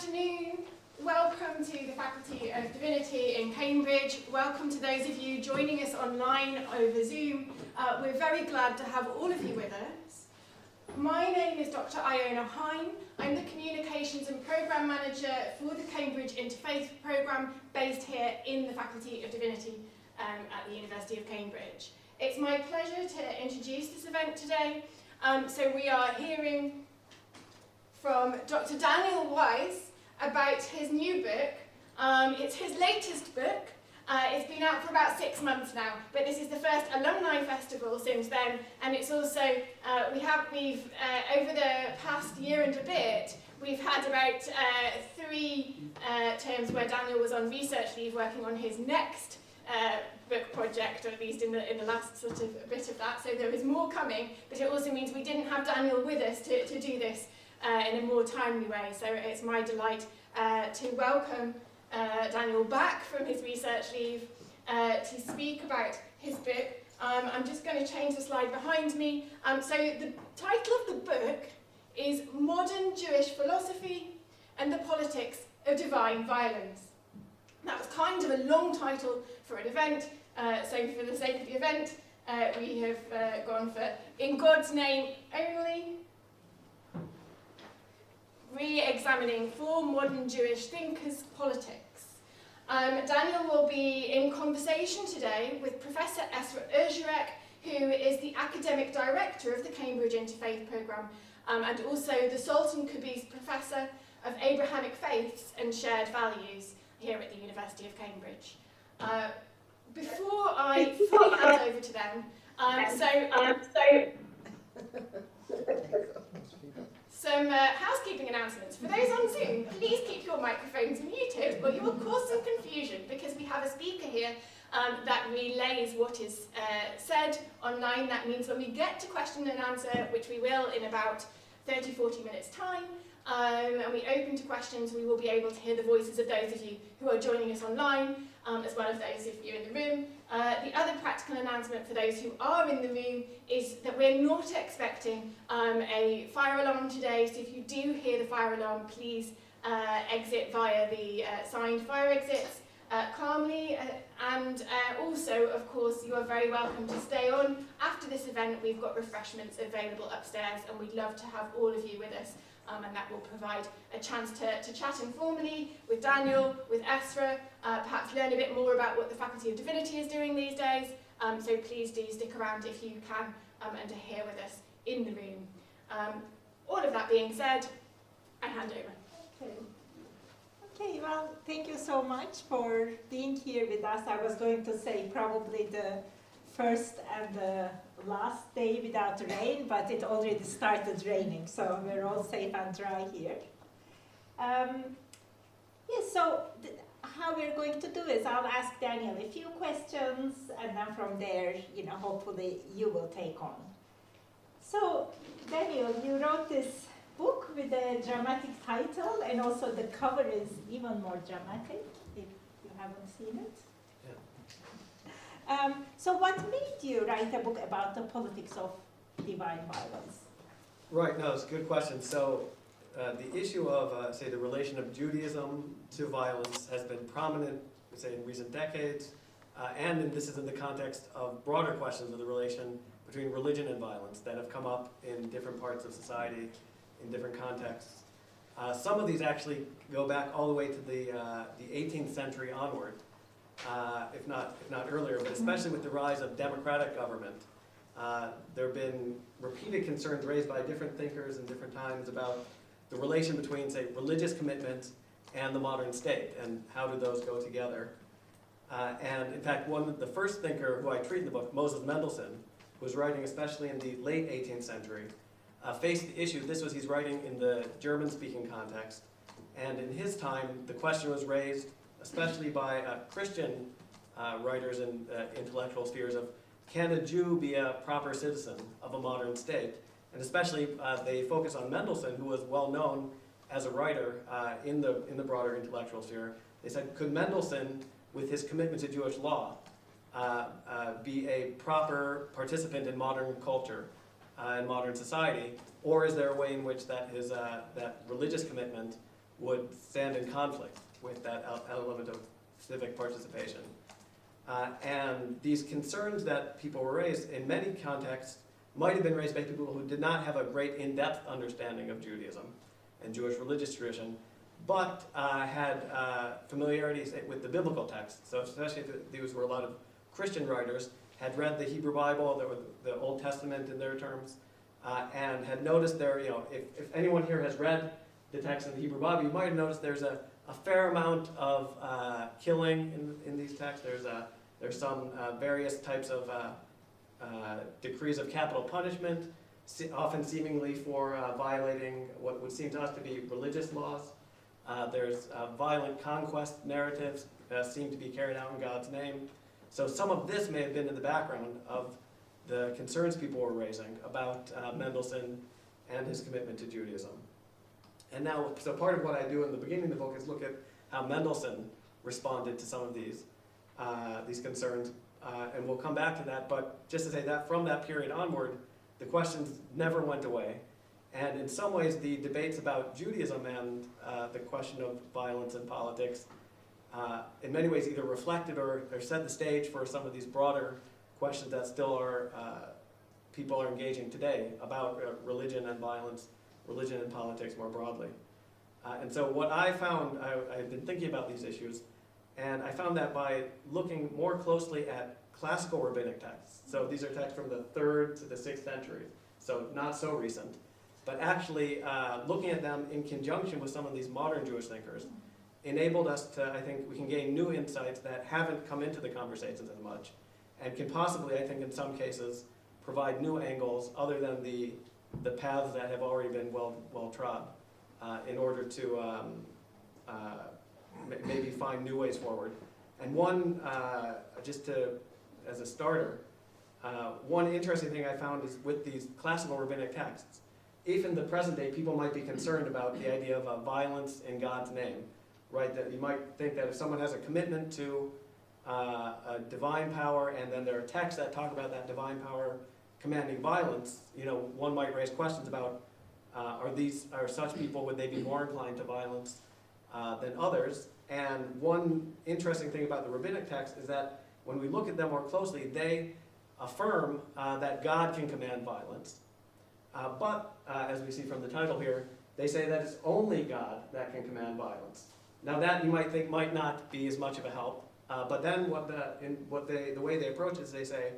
afternoon. Welcome to the Faculty of Divinity in Cambridge. Welcome to those of you joining us online over Zoom. We're very glad to have all of you with us. My name is Dr Iona Hine. I'm the Communications and Programme Manager for the Cambridge Interfaith Programme based here in the Faculty of Divinity at the University of Cambridge. It's my pleasure to introduce this event today. So we are hearing from Dr Daniel Weiss about his new book. It's his latest book. It's been out for about 6 months now, but this is the first Alumni Festival since then, and it's also, we've over the past year and a bit, we've had about 3 terms where Daniel was on research leave working on his next book project, or at least in the last sort of bit of that, so there is more coming, but it also means we didn't have Daniel with us to do this in a more timely way. So it's my delight to welcome Daniel back from his research leave to speak about his book. I'm just going to change the slide behind me. So the title of the book is Modern Jewish Philosophy and the Politics of Divine Violence. That was kind of a long title for an event, so for the sake of the event, we have gone for In God's Name Only, Re-examining 4 modern Jewish thinkers' politics. Daniel will be in conversation today with Professor Esra Özyürek, who is the academic director of the Cambridge Interfaith Programme, and also the Sultan Qaboos Professor of Abrahamic Faiths and Shared Values here at the University of Cambridge. Before I fully hand over to them, some housekeeping announcements. For those on Zoom, please keep your microphones muted or you will cause some confusion because we have a speaker here that relays what is said online. That means when we get to question and answer, which we will in about 30-40 minutes time, and we open to questions, we will be able to hear the voices of those of you who are joining us online, as well as those of you in the room. The other practical announcement for those who are in the room is that we're not expecting a fire alarm today, so if you do hear the fire alarm, please exit via the signed fire exits calmly, and also, of course, you are very welcome to stay on. After this event, we've got refreshments available upstairs, and we'd love to have all of you with us. And that will provide a chance to chat informally with Daniel, with Esra, perhaps learn a bit more about what the Faculty of Divinity is doing these days. So please do stick around if you can and to hear with us in the room. All of that being said, I hand over. Okay, well, thank you so much for being here with us. I was going to say probably the first and the last day without rain, but it already started raining, so we're all safe and dry here. Yes, so how we're going to do is I'll ask Daniel a few questions, and then from there, hopefully you will take on. So, Daniel, you wrote this book with a dramatic title, and also the cover is even more dramatic, if you haven't seen it. So what made you write a book about the politics of divine violence? Right, no, it's a good question. So the issue of, say, the relation of Judaism to violence has been prominent, say, in recent decades, and this is in the context of broader questions of the relation between religion and violence that have come up in different parts of society, in different contexts. Some of these actually go back all the way to the 18th century onward. If not earlier, but especially with the rise of democratic government, there have been repeated concerns raised by different thinkers in different times about the relation between, say, religious commitment and the modern state, and how do those go together. And in fact, the first thinker who I treat in the book, Moses Mendelssohn, who was writing especially in the late 18th century, faced the issue. He's writing in the German-speaking context, and in his time, the question was raised especially by Christian writers and intellectual spheres of, can a Jew be a proper citizen of a modern state? And especially they focus on Mendelssohn, who was well known as a writer in the broader intellectual sphere. They said, could Mendelssohn, with his commitment to Jewish law, be a proper participant in modern culture and modern society, or is there a way in which that religious commitment would stand in conflict with that element of civic participation. And these concerns that people were raised in many contexts might have been raised by people who did not have a great in-depth understanding of Judaism and Jewish religious tradition, but had familiarities with the biblical text. So especially if these were a lot of Christian writers, had read the Hebrew Bible, the Old Testament in their terms, and had noticed there, if anyone here has read the text in the Hebrew Bible, you might have noticed there's a fair amount of killing in these texts. There's some various types of decrees of capital punishment, often seemingly for violating what would seem to us to be religious laws. There's violent conquest narratives seem to be carried out in God's name. So some of this may have been in the background of the concerns people were raising about Mendelssohn and his commitment to Judaism. And now, so part of what I do in the beginning of the book is look at how Mendelssohn responded to some of these concerns, and we'll come back to that, but just to say that from that period onward, the questions never went away. And in some ways, the debates about Judaism and the question of violence in politics, in many ways either reflected or set the stage for some of these broader questions that still are people are engaging today about religion and violence, religion and politics more broadly. And so what I found, I've been thinking about these issues, and I found that by looking more closely at classical rabbinic texts, so these are texts from the 3rd to the 6th century, so not so recent, but actually looking at them in conjunction with some of these modern Jewish thinkers enabled us to, I think, we can gain new insights that haven't come into the conversations as much, and can possibly, I think, in some cases, provide new angles other than the paths that have already been well trod, in order to maybe find new ways forward. And one, as a starter, one interesting thing I found is with these classical rabbinic texts, even in the present day, people might be concerned about the idea of violence in God's name, right? That you might think that if someone has a commitment to a divine power, and then there are texts that talk about that divine power commanding violence, one might raise questions about are such people, would they be more inclined to violence than others? And one interesting thing about the rabbinic text is that when we look at them more closely, they affirm that God can command violence. But as we see from the title here, they say that it's only God that can command violence. Now that you might think might not be as much of a help, but then the way they approach it is they say,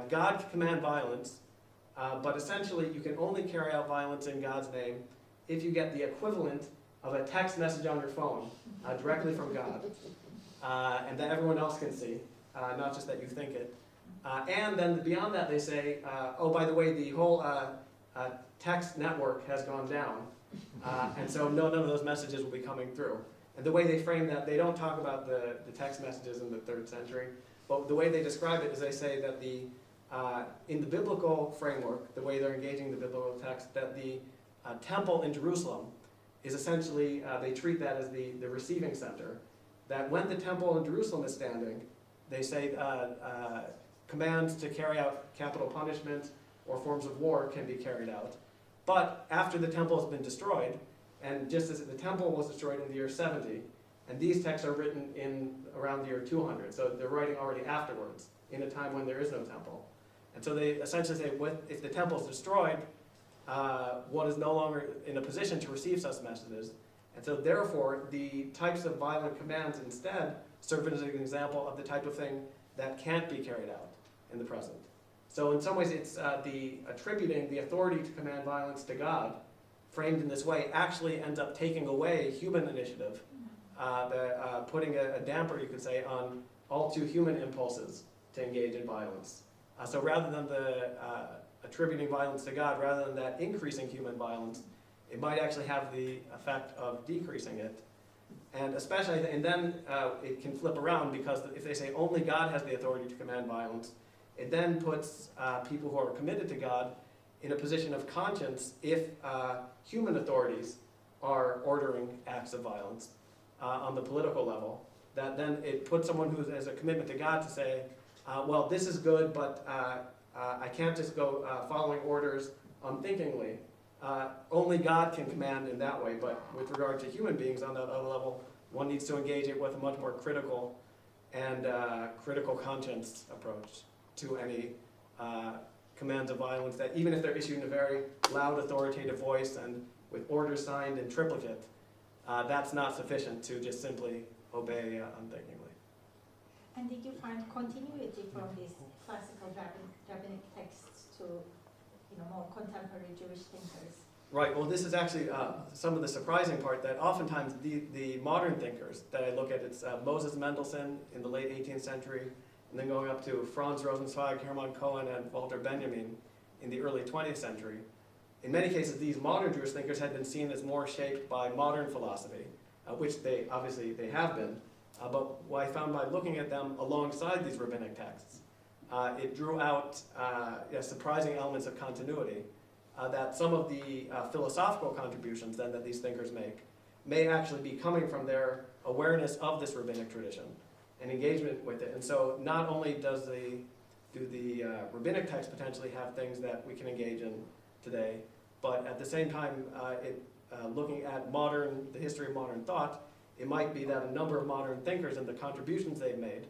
God can command violence, but essentially you can only carry out violence in God's name if you get the equivalent of a text message on your phone directly from God, and that everyone else can see, not just that you think it. And then beyond that they say, oh, by the way, the whole text network has gone down, and so none of those messages will be coming through. And the way they frame that, they don't talk about the text messages in the 3rd century, but the way they describe it is they say that in the biblical framework, the way they're engaging the biblical text, that the temple in Jerusalem is essentially, they treat that as the receiving center, that when the temple in Jerusalem is standing, they say commands to carry out capital punishment or forms of war can be carried out. But after the temple has been destroyed, and just as the temple was destroyed in the year 70, and these texts are written in around the year 200, so they're writing already afterwards, in a time when there is no temple. And so they essentially say, if the temple is destroyed, one is no longer in a position to receive such messages. And so therefore, the types of violent commands instead serve as an example of the type of thing that can't be carried out in the present. So in some ways, it's attributing the authority to command violence to God, framed in this way, actually ends up taking away human initiative, putting a damper, you could say, on all too human impulses to engage in violence. So rather than attributing violence to God, rather than that increasing human violence, it might actually have the effect of decreasing it. And especially, and then it can flip around, because if they say only God has the authority to command violence, it then puts people who are committed to God in a position of conscience if human authorities are ordering acts of violence on the political level. That then it puts someone who has a commitment to God to say, well, this is good, but I can't just go following orders unthinkingly. only God can command in that way, but with regard to human beings on that other level, one needs to engage it with a much more critical and critical conscience approach to any commands of violence that, even if they're issued in a very loud, authoritative voice and with orders signed in triplicate, that's not sufficient to just simply obey unthinkingly. And did you find continuity from these classical rabbinic texts to, more contemporary Jewish thinkers? Right, well this is actually some of the surprising part, that oftentimes the modern thinkers that I look at, it's Moses Mendelssohn in the late 18th century, and then going up to Franz, Rosenzweig, Hermann Cohen, and Walter Benjamin in the early 20th century. In many cases, these modern Jewish thinkers had been seen as more shaped by modern philosophy, which they obviously have been, but what I found by looking at them alongside these rabbinic texts, it drew out surprising elements of continuity, that some of the philosophical contributions then that these thinkers make may actually be coming from their awareness of this rabbinic tradition and engagement with it. And so not only do the rabbinic texts potentially have things that we can engage in today, but at the same time, looking at the history of modern thought, it might be that a number of modern thinkers and the contributions they've made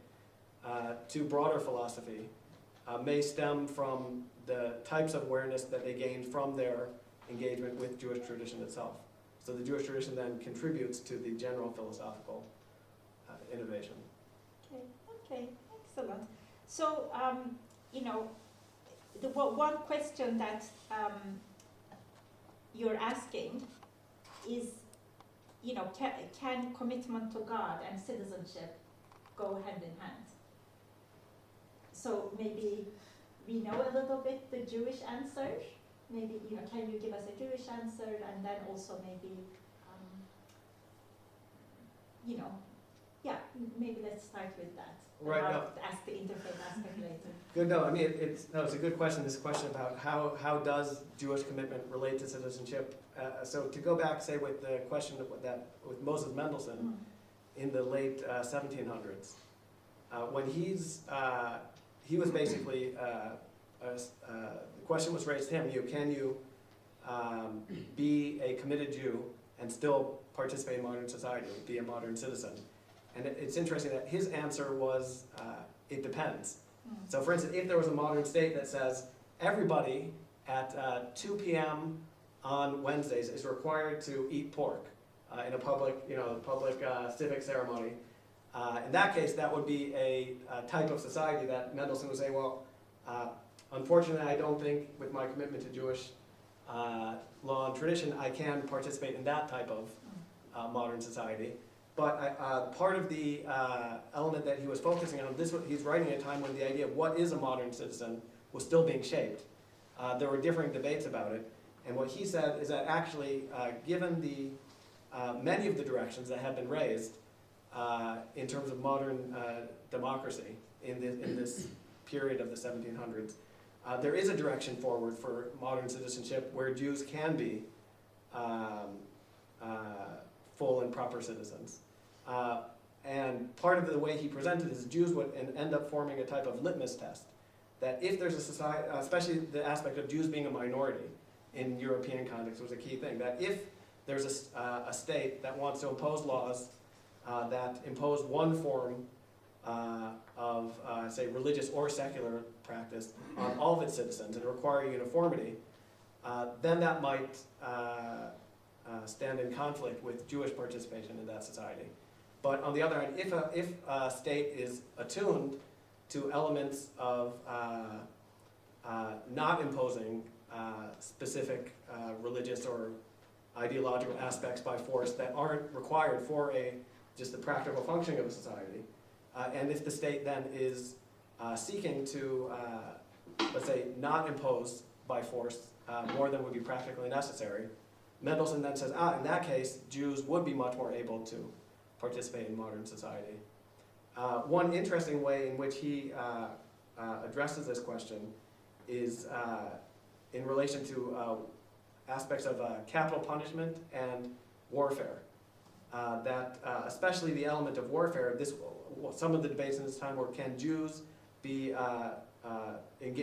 to broader philosophy may stem from the types of awareness that they gained from their engagement with Jewish tradition itself. So the Jewish tradition then contributes to the general philosophical innovation. Okay, excellent. So, the one question that you're asking is, can commitment to God and citizenship go hand in hand? So maybe we know a little bit the Jewish answer. Maybe, can you give us a Jewish answer, and then also maybe, maybe let's start with that. Right. I'll ask the interfaith aspect later. Good. No, I mean it's a good question. This question about how does Jewish commitment relate to citizenship? So to go back, say with the question with Moses Mendelssohn in the late 1700s, when he was basically the question was raised to him: can you be a committed Jew and still participate in modern society, be a modern citizen? And it's interesting that his answer was, it depends. So for instance, if there was a modern state that says everybody at 2 p.m. on Wednesdays is required to eat pork in a public civic ceremony, in that case, that would be a type of society that Mendelssohn would say, well, unfortunately, I don't think with my commitment to Jewish law and tradition, I can participate in that type of modern society. But part of the element that he was focusing on, he's writing at a time when the idea of what is a modern citizen was still being shaped. There were differing debates about it. And what he said is that actually, given the many of the directions that have been raised in terms of modern democracy in this period of the 1700s, there is a direction forward for modern citizenship where Jews can be full and proper citizens. And part of the way he presented is Jews would end up forming a type of litmus test, that if there's a society, especially the aspect of Jews being a minority in European context was a key thing, that if there's a state that wants to impose laws that impose one form of, say, religious or secular practice on all of its citizens and require uniformity, then that might stand in conflict with Jewish participation in that society. But on the other hand, if a state is attuned to elements of not imposing specific religious or ideological aspects by force that aren't required for just the practical functioning of a society, and if the state then is seeking to, let's say, not impose by force more than would be practically necessary, Mendelssohn then says, in that case, Jews would be much more able to participate in modern society. One interesting way in which he addresses this question is in relation to aspects of capital punishment and warfare. Especially the element of warfare, some of the debates in this time were, can Jews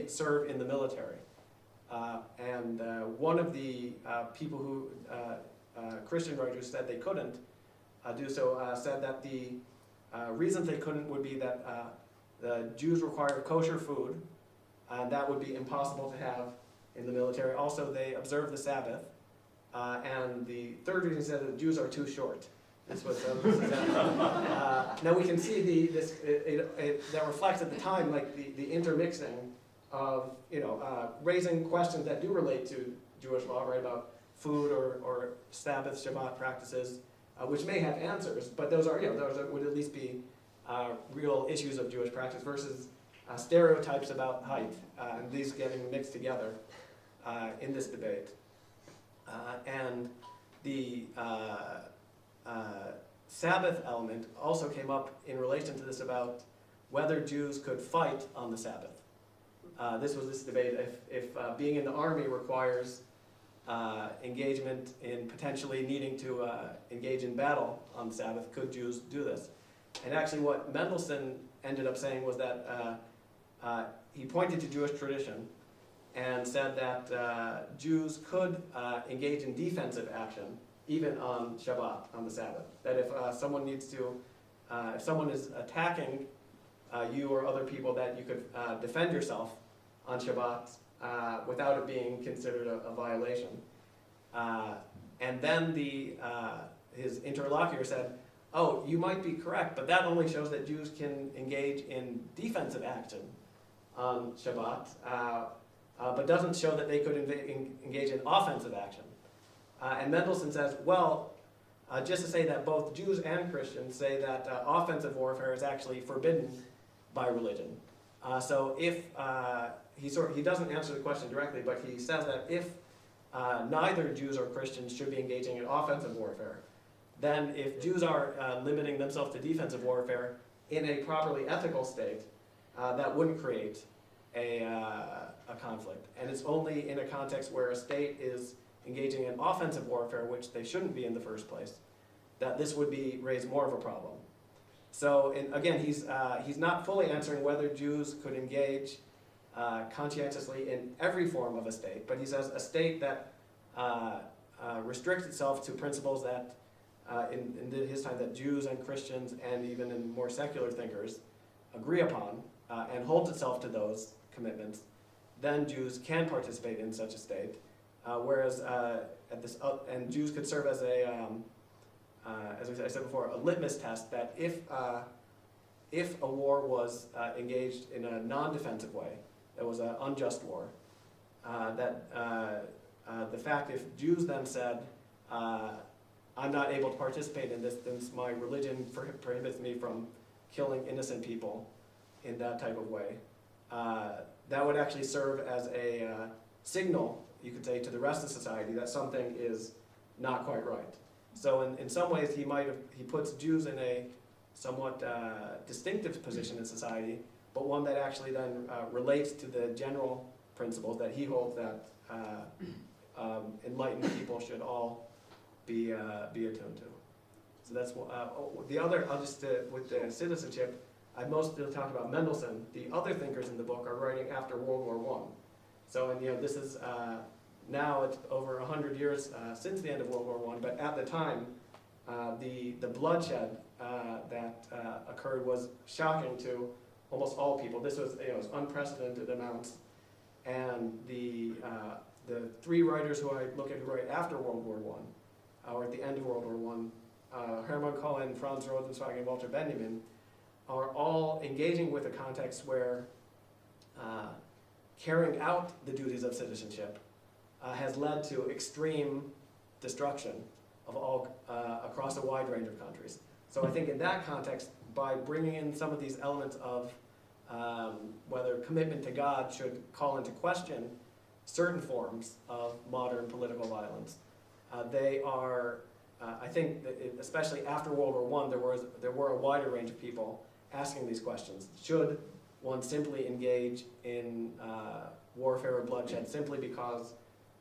serve in the military? and one of the people who, Christian writers said they couldn't do so, said that the reasons they couldn't would be that the Jews required kosher food, and that would be impossible to have in the military. Also, they observe the Sabbath, and the third reason said that the Jews are too short. This was now we can see that reflects at the time like the intermixing of raising questions that do relate to Jewish law, right, about food or Sabbath, Shabbat practices, which may have answers, but those would at least be real issues of Jewish practice versus stereotypes about height, and these getting mixed together in this debate. And the Sabbath element also came up in relation to this about whether Jews could fight on the Sabbath. This was this debate if being in the army requires engagement in potentially needing to engage in battle on the Sabbath, could Jews do this? And actually what Mendelssohn ended up saying was that he pointed to Jewish tradition and said that Jews could engage in defensive action even on Shabbat, on the Sabbath. That if someone needs to, if someone is attacking you or other people, that you could defend yourself on Shabbat without it being considered a violation. And then his interlocutor said, oh, you might be correct, but that only shows that Jews can engage in defensive action on Shabbat, but doesn't show that they could engage in offensive action. And Mendelssohn says, well, just to say that both Jews and Christians say that offensive warfare is actually forbidden by religion. So if, he doesn't answer the question directly, but he says that if neither Jews or Christians should be engaging in offensive warfare, then if Jews are limiting themselves to defensive warfare in a properly ethical state, that wouldn't create a conflict. And it's only in a context where a state is engaging in offensive warfare, which they shouldn't be in the first place, that this would raise more of a problem. So again, he's not fully answering whether Jews could engage conscientiously in every form of a state, but he says a state that restricts itself to principles that, in his time, that Jews and Christians and even in more secular thinkers agree upon, and holds itself to those commitments, then Jews can participate in such a state. Whereas and Jews could serve as as I said before, a litmus test that if a war was engaged in a non-defensive way, that was an unjust war, that the fact if Jews then said, I'm not able to participate in this since my religion prohibits me from killing innocent people in that type of way, that would actually serve as a signal, you could say, to the rest of society that something is not quite right. So in some ways he puts Jews in a somewhat distinctive position in society, but one that actually then relates to the general principles that he holds that enlightened people should all be attuned to. So that's the other. I'll just with the citizenship, I mostly talked about Mendelssohn. The other thinkers in the book are writing after World War I. So, and this is now it's over 100 years since the end of World War I. But at the time, the bloodshed that occurred was shocking to almost all people. This was it was unprecedented amounts, and the three writers who I look at who write after World War I, or at the end of World War I, Hermann Cohen, Franz, Rosenzweig, and Walter Benjamin, are all engaging with a context where carrying out the duties of citizenship has led to extreme destruction of all across a wide range of countries. So I think in that context, by bringing in some of these elements of whether commitment to God should call into question certain forms of modern political violence, they are, I think, that especially after World War I, there were a wider range of people asking these questions. Should one simply engage in warfare or bloodshed simply because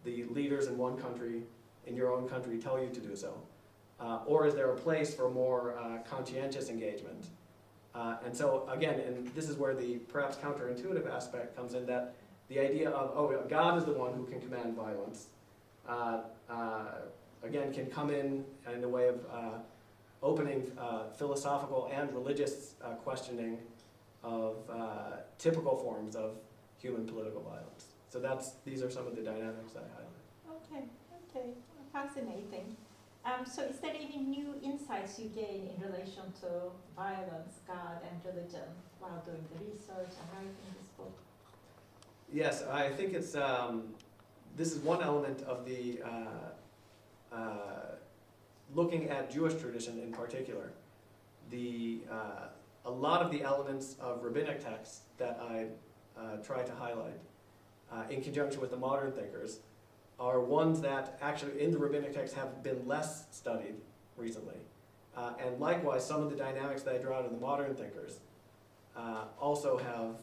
the leaders in one country, in your own country, tell you to do so? Or is there a place for more conscientious engagement? And so again, and this is where the perhaps counterintuitive aspect comes in, that the idea of, oh, God is the one who can command violence, again, can come in the way of opening philosophical and religious questioning of typical forms of human political violence. So these are some of the dynamics I highlight. Okay, fascinating. So is there any new insights you gain in relation to violence, God, and religion while doing the research and writing this book? Yes, I think it's, this is one element of the, looking at Jewish tradition in particular. A lot of the elements of rabbinic texts that I try to highlight in conjunction with the modern thinkers are ones that actually in the rabbinic text have been less studied recently. And likewise, some of the dynamics that I draw out of the modern thinkers also have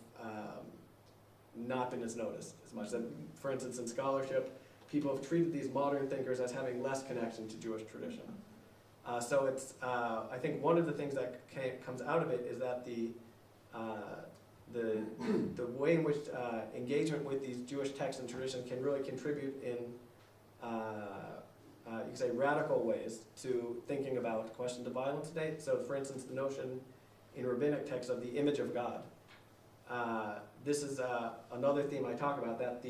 not been as noticed as much. So, for instance, in scholarship, people have treated these modern thinkers as having less connection to Jewish tradition. So it's, I think one of the things that comes out of it is that the way in which engagement with these Jewish texts and tradition can really contribute in, you could say, radical ways to thinking about questions of violence today. So, for instance, the notion in rabbinic texts of the image of God. This is another theme I talk about, that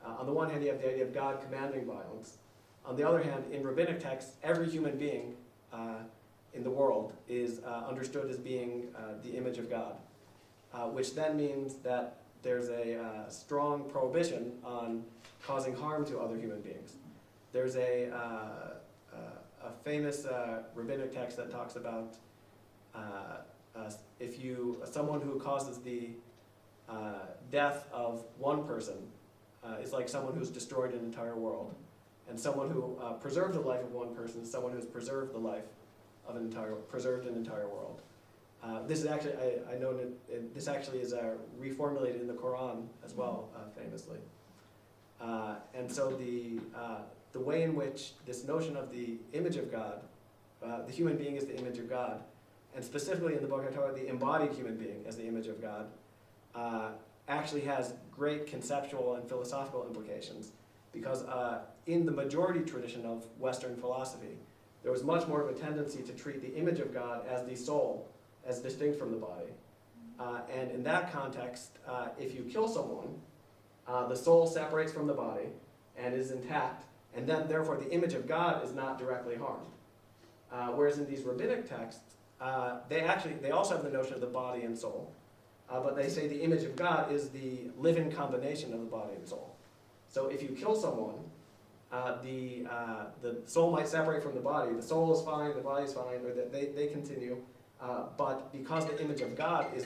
on the one hand you have the idea of God commanding violence. On the other hand, in rabbinic texts, every human being in the world is understood as being the image of God, which then means that there's a strong prohibition on causing harm to other human beings. There's a famous rabbinic text that talks about someone who causes the death of one person is like someone who's destroyed an entire world. And someone who preserves the life of one person is someone who's preserved the life of preserved an entire world. This is actually, I know this actually is reformulated in the Quran as well, famously. And so the way in which this notion of the image of God, the human being is the image of God, and specifically in the book I talk about the embodied human being as the image of God, actually has great conceptual and philosophical implications. Because in the majority tradition of Western philosophy, there was much more of a tendency to treat the image of God as the soul, as distinct from the body. And in that context, if you kill someone, the soul separates from the body and is intact, and then therefore the image of God is not directly harmed. Whereas in these rabbinic texts, they also have the notion of the body and soul, but they say the image of God is the living combination of the body and soul. So if you kill someone, the soul might separate from the body. The soul is fine, the body is fine, or they continue. But because the image of God is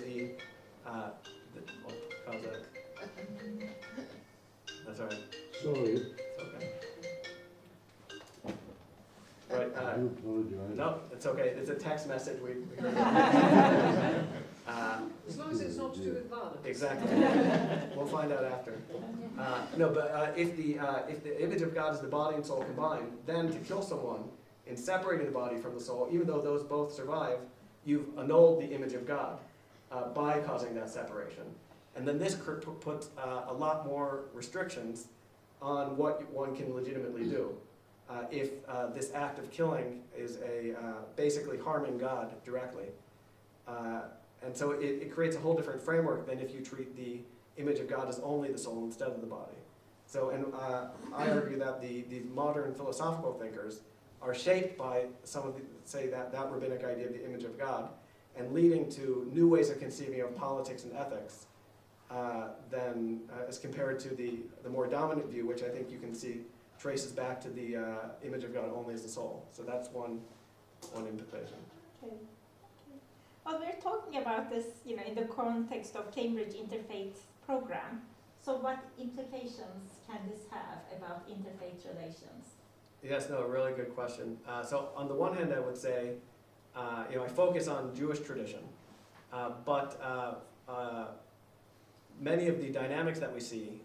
that's all right. Sorry. It's okay. Right. I do apologize. No, it's okay. It's a text message. As long as it's not to do with violence. Exactly. We'll find out after. If the image of God is the body and soul combined, then to kill someone in separating the body from the soul, even though those both survive, you've annulled the image of God by causing that separation. And then this puts a lot more restrictions on what one can legitimately do. If this act of killing is basically harming God directly. And so it creates a whole different framework than if you treat the image of God as only the soul instead of the body. So, and I argue that these modern philosophical thinkers are shaped by some of that rabbinic idea of the image of God, and leading to new ways of conceiving of politics and ethics than as compared to the more dominant view, which I think you can see traces back to the image of God only as the soul. So that's one implication. Okay. Well, we're talking about this, in the context of Cambridge Interfaith Programme. So what implications can this have about interfaith relations? Yes, no, a really good question. So on the one hand, I would say, I focus on Jewish tradition, but many of the dynamics that we see,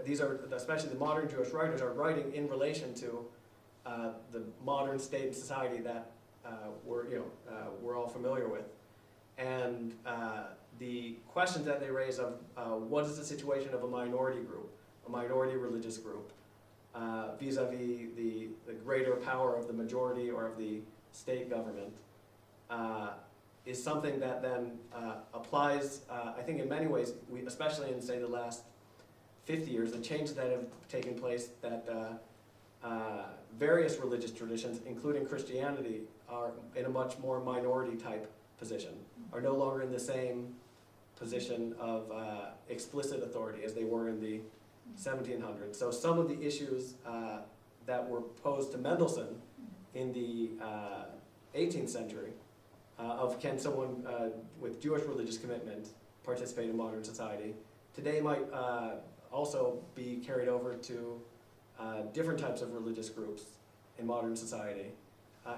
these are, especially the modern Jewish writers, are writing in relation to the modern state and society that we're all familiar with. And the questions that they raise of what is the situation of a minority group, a minority religious group, vis-a-vis the greater power of the majority or of the state government, is something that then applies, I think in many ways, especially in, say, the last 50 years, the changes that have taken place, that various religious traditions, including Christianity, are in a much more minority type position, are no longer in the same position of explicit authority as they were in the 1700s. So some of the issues that were posed to Mendelssohn in the 18th century of can someone with Jewish religious commitment participate in modern society, today might also be carried over to different types of religious groups in modern society.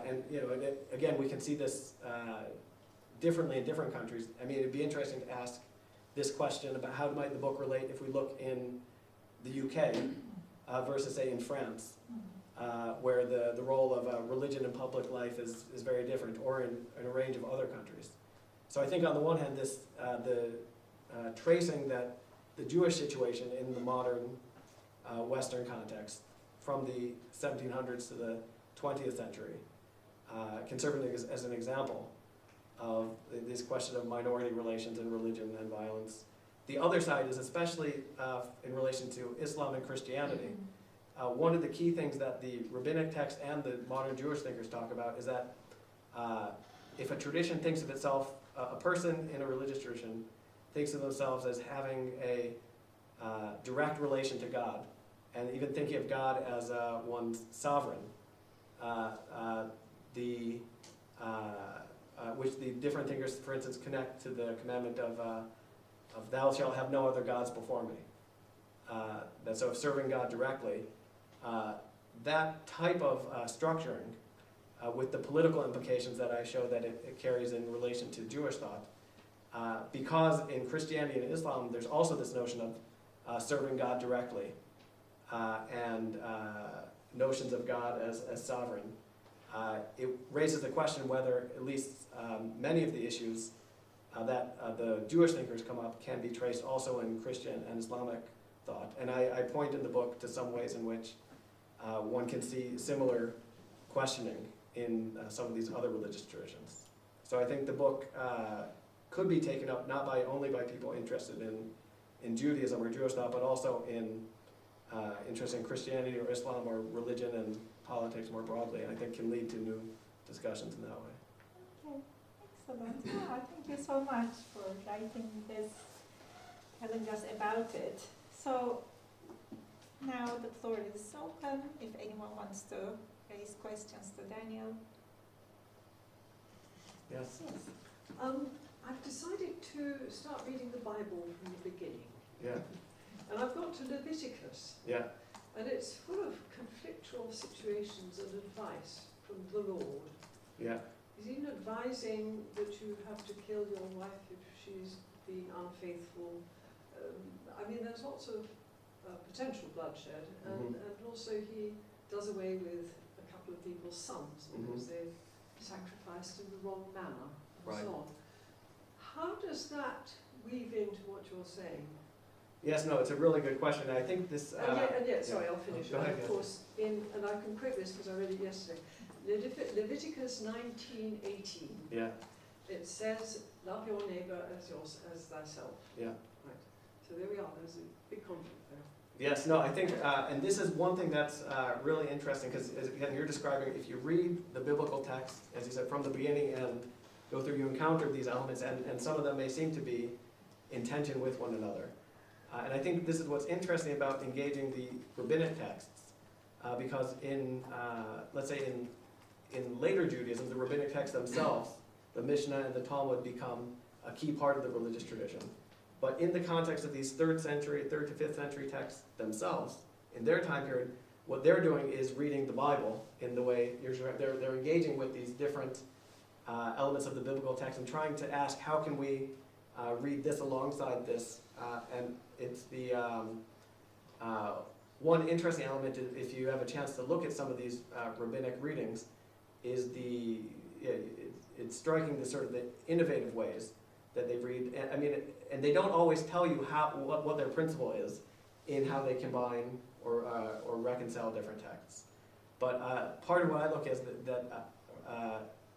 And again, we can see this differently in different countries. I mean, it'd be interesting to ask this question about how might the book relate if we look in the UK versus, say, in France, where the role of religion in public life is very different, or in a range of other countries. So I think on the one hand, this tracing that the Jewish situation in the modern Western context from the 1700s to the 20th century can serve as an example of this question of minority relations in religion and violence. The other side is especially in relation to Islam and Christianity. One of the key things that the rabbinic text and the modern Jewish thinkers talk about is that if a tradition thinks of itself, a person in a religious tradition thinks of themselves as having a direct relation to God, and even thinking of God as one's sovereign, which the different thinkers, for instance, connect to the commandment of thou shalt have no other gods before me. So of serving God directly, that type of structuring, with the political implications that I show that it carries in relation to Jewish thought, because in Christianity and Islam there's also this notion of serving God directly, and notions of God as sovereign. It raises the question whether at least many of the issues that the Jewish thinkers come up can be traced also in Christian and Islamic thought. And I point in the book to some ways in which one can see similar questioning in some of these other religious traditions. So I think the book could be taken up not only by people interested in Judaism or Jewish thought, but also in interest in Christianity or Islam or religion and politics more broadly. And I think can lead to new discussions in that way. Okay, excellent. Thank you so much for writing this, telling us about it. So now the floor is open if anyone wants to raise questions to Daniel. Yes? Yes. I've decided to start reading the Bible from the beginning. Yeah. And I've got to Leviticus. Yeah. And it's full of conflictual situations and advice from the Lord. Yeah. He's even advising that you have to kill your wife if she's being unfaithful. I mean, there's lots of potential bloodshed, and also he does away with a couple of people's sons because they've sacrificed in the wrong manner, and so on. How does that weave into what you're saying? Yes, no, it's a really good question. I think this... sorry, I'll finish. Go ahead, of course, and I can quote this because I read it yesterday. Leviticus 19:18. Yeah. It says, love your neighbour as thyself. Yeah. Right. So there we are. There's a big conflict there. Yes, no, I think, and this is one thing that's really interesting, because again, you're describing, if you read the biblical text, as you said, from the beginning and go through, you encounter these elements, and some of them may seem to be in tension with one another. And I think this is what's interesting about engaging the rabbinic texts, because in, let's say in later Judaism, the rabbinic texts themselves, the Mishnah and the Talmud, become a key part of the religious tradition. But in the context of these 3rd to 5th century texts themselves, in their time period, what they're doing is reading the Bible in the way they're engaging with these different elements of the biblical text and trying to ask, how can we read this alongside this? And it's the one interesting element, if you have a chance to look at some of these rabbinic readings, is it's striking the sort of the innovative ways that they read. And, I mean, and they don't always tell you what their principle is in how they combine or reconcile different texts. But part of what I look at is that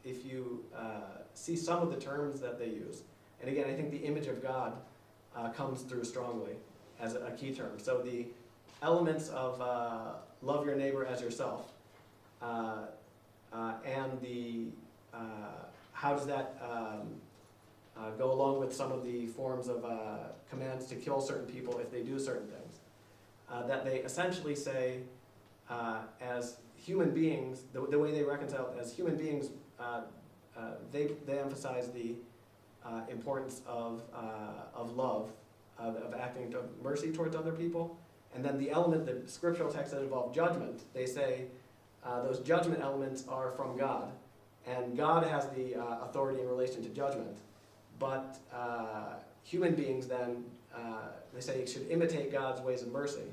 if you see some of the terms that they use, and again, I think the image of God comes through strongly as a key term. So the elements of love your neighbor as yourself, and the how does that go along with some of the forms of commands to kill certain people if they do certain things, that they essentially say as human beings, the way they reconcile as human beings, they emphasize the importance of love, of acting of mercy towards other people. And then the element, the scriptural texts that involve judgment, they say those judgment elements are from God. And God has the authority in relation to judgment. But human beings then, they say, should imitate God's ways of mercy.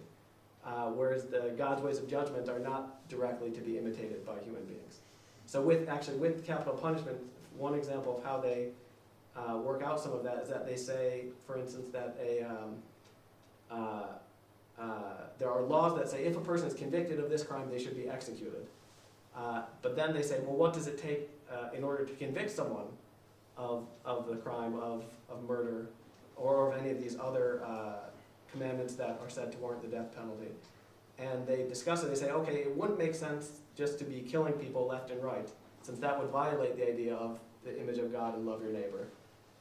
Whereas God's ways of judgment are not directly to be imitated by human beings. So with capital punishment, one example of how they work out some of that is that they say, for instance, that there are laws that say if a person is convicted of this crime, they should be executed. But then they say, well, what does it take in order to convict someone of the crime of murder or of any of these other commandments that are said to warrant the death penalty? And they discuss it. They say, okay, it wouldn't make sense just to be killing people left and right, since that would violate the idea of the image of God and love your neighbor.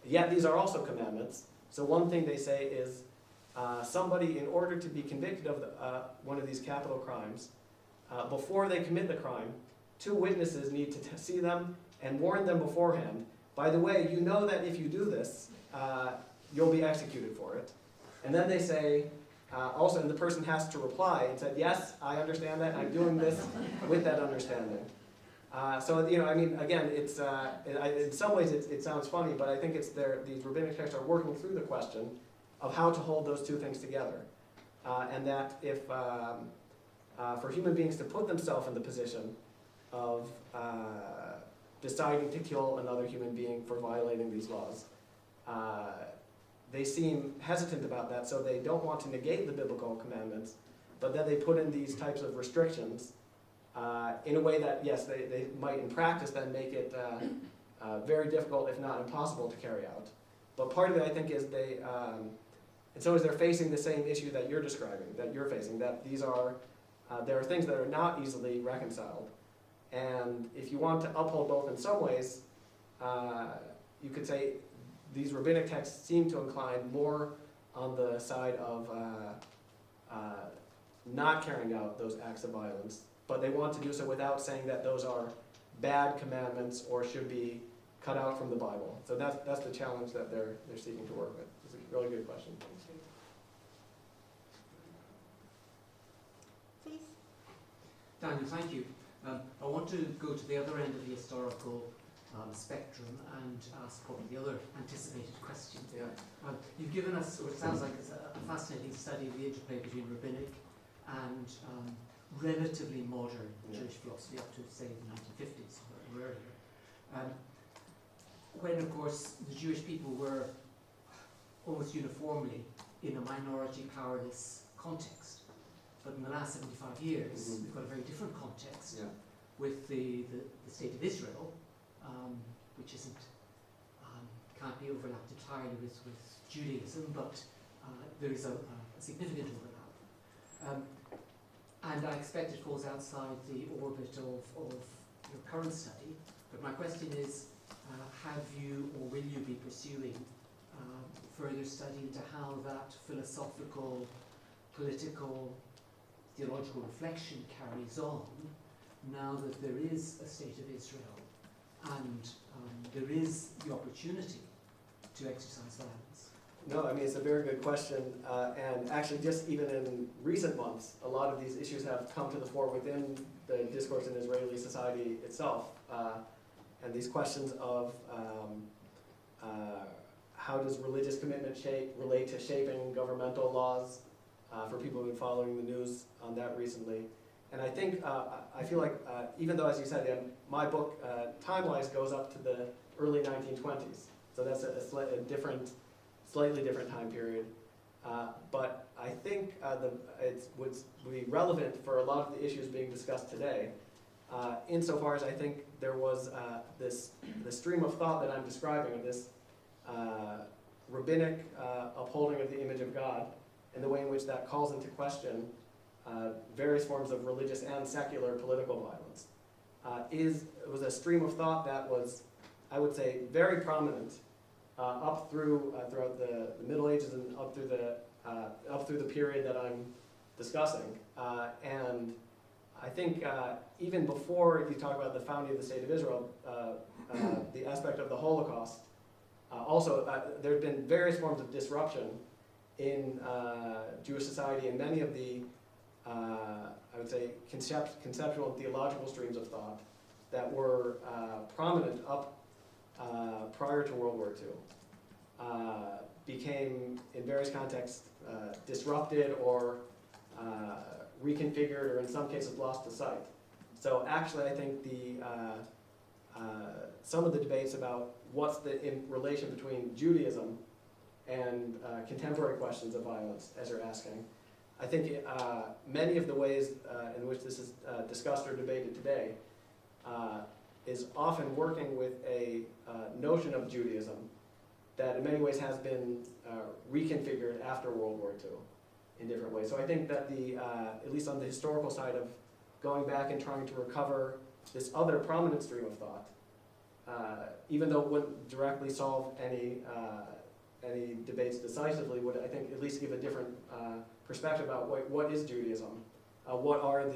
Yet these are also commandments. So one thing they say is somebody, in order to be convicted of one of these capital crimes, before they commit the crime, 2 witnesses need to see them and warn them beforehand. By the way, you know that if you do this, you'll be executed for it. And then they say, also, and the person has to reply and said, yes, I understand that, I'm doing this with that understanding. So, I mean, again, it's in some ways it sounds funny, but I think it's these rabbinic texts are working through the question of how to hold those two things together. And that if, for human beings to put themselves in the position of deciding to kill another human being for violating these laws, they seem hesitant about that, so they don't want to negate the biblical commandments, but then they put in these types of restrictions in a way that, yes, they might in practice then make it very difficult, if not impossible, to carry out. But part of it, I think, is in some ways they're facing the same issue that you're describing, that you're facing, that these are, there are things that are not easily reconciled. And if you want to uphold both in some ways, you could say these rabbinic texts seem to incline more on the side of not carrying out those acts of violence, but they want to do so without saying that those are bad commandments or should be cut out from the Bible. So that's the challenge that they're seeking to work with. It's a really good question. Please. Daniel, thank you. I want to go to the other end of the historical spectrum and ask probably the other anticipated question. Yeah. You've given us what sounds like it's a fascinating study of the interplay between rabbinic and relatively modern Jewish philosophy up to, say, the 1950s or earlier. When, of course, the Jewish people were almost uniformly in a minority, powerless context. But in the last 75 years, we've got a very different context with the state of Israel, which can't be overlapped entirely with Judaism, but there is a significant overlap. And I expect it falls outside the orbit of your current study. But my question is, have you or will you be pursuing further study into how that philosophical, political, theological reflection carries on now that there is a state of Israel and there is the opportunity to exercise violence? No, I mean, it's a very good question. And actually, just even in recent months, a lot of these issues have come to the fore within the discourse in Israeli society itself. And these questions of how does religious commitment relate to shaping governmental laws, for people who've been following the news on that recently. And I think, I feel like, even though, as you said, my book, time-wise, goes up to the early 1920s. So that's a slightly different time period. But I think it would be relevant for a lot of the issues being discussed today, insofar as I think there was the stream of thought that I'm describing, of this rabbinic upholding of the image of God, and the way in which that calls into question various forms of religious and secular political violence. It was a stream of thought that was, I would say, very prominent up through throughout the Middle Ages and up through the period that I'm discussing. And I think even before you talk about the founding of the State of Israel, the aspect of the Holocaust, also there have been various forms of disruption in Jewish society, and many of the I would say conceptual and theological streams of thought that were prominent up prior to World War II became, in various contexts, disrupted or reconfigured, or in some cases lost to sight. So actually, I think some of the debates about what's the relation between Judaism and contemporary questions of violence, as you're asking, I think many of the ways in which this is discussed or debated today is often working with a notion of Judaism that in many ways has been reconfigured after World War II in different ways. So I think that at least on the historical side of going back and trying to recover this other prominent stream of thought, even though it wouldn't directly solve any debates decisively, would, I think, at least give a different perspective about what is Judaism, what are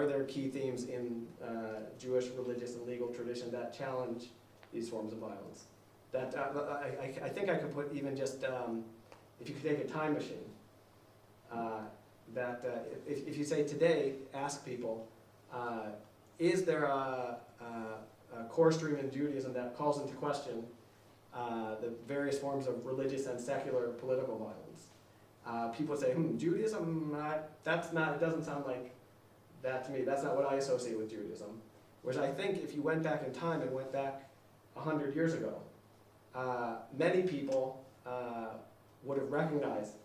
their key themes in Jewish religious and legal tradition that challenge these forms of violence. That I think I could put even just if you could take a time machine. If you say today, ask people, is there a core stream in Judaism that calls into question the various forms of religious and secular political violence? People would say, Judaism, it doesn't sound like that to me. That's not what I associate with Judaism. Whereas I think if you went back in time and went back 100 years ago, many people would have recognized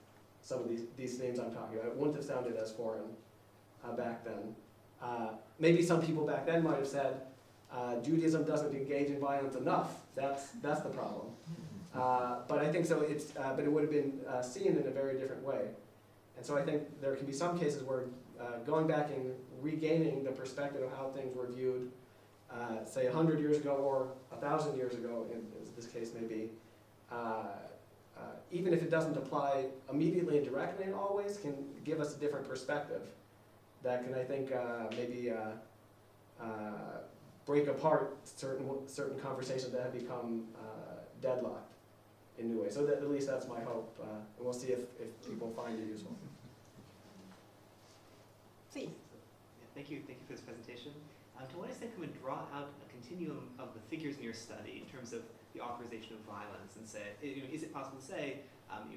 some of these themes I'm talking about. It wouldn't have sounded as foreign back then. Maybe some people back then might have said, Judaism doesn't engage in violence enough. That's the problem. But I think so. But it would have been seen in a very different way. And so I think there can be some cases where going back and regaining the perspective of how things were viewed, say 100 years ago or 1,000 years ago, as this case may be, even if it doesn't apply immediately and directly in all ways, can give us a different perspective that can, I think, maybe break apart certain conversations that have become deadlocked in new ways. So that, at least that's my hope, and we'll see if people find it useful. Please. Thank you for this presentation. To what extent can we draw out a continuum of the figures in your study in terms of the authorization of violence, and say, is it possible to say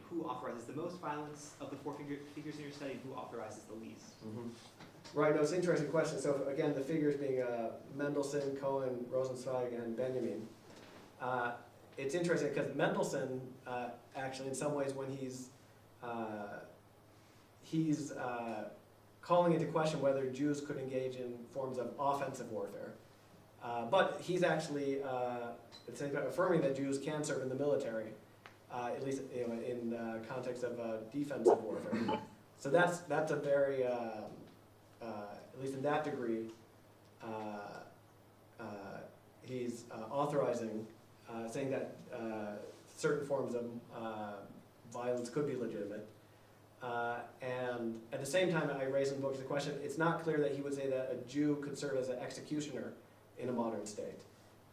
who authorizes the most violence of the four figures in your study, and who authorizes the least? Mm-hmm. Right, no, it's an interesting question. So again, the figures being Mendelssohn, Cohen, Rosenzweig, and Benjamin. It's interesting because Mendelssohn, actually, in some ways, when he's calling into question whether Jews could engage in forms of offensive warfare, but he's actually affirming that Jews can serve in the military, at least in context of defensive warfare. So that's a very at least in that degree, he's authorizing, saying that certain forms of violence could be legitimate. And at the same time, I raise in the book the question, it's not clear that he would say that a Jew could serve as an executioner in a modern state.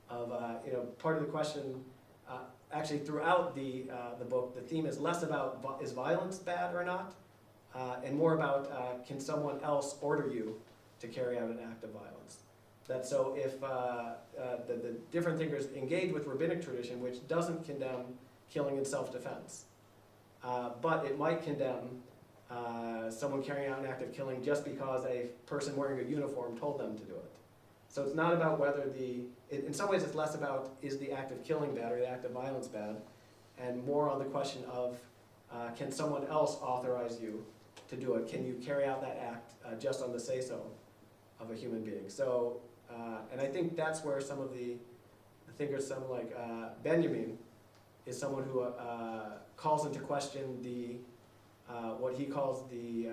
Part of the question, actually throughout the book, the theme is less about is violence bad or not, and more about can someone else order you to carry out an act of violence. That so if the different thinkers engage with rabbinic tradition, which doesn't condemn killing in self-defense, but it might condemn someone carrying out an act of killing just because a person wearing a uniform told them to do it. So it's not about whether in some ways it's less about is the act of killing bad or the act of violence bad, and more on the question of can someone else authorize you to do it? Can you carry out that act just on the say-so of a human being? So, and I think that's where some of the thinkers, some like Benjamin, is someone who calls into question what he calls the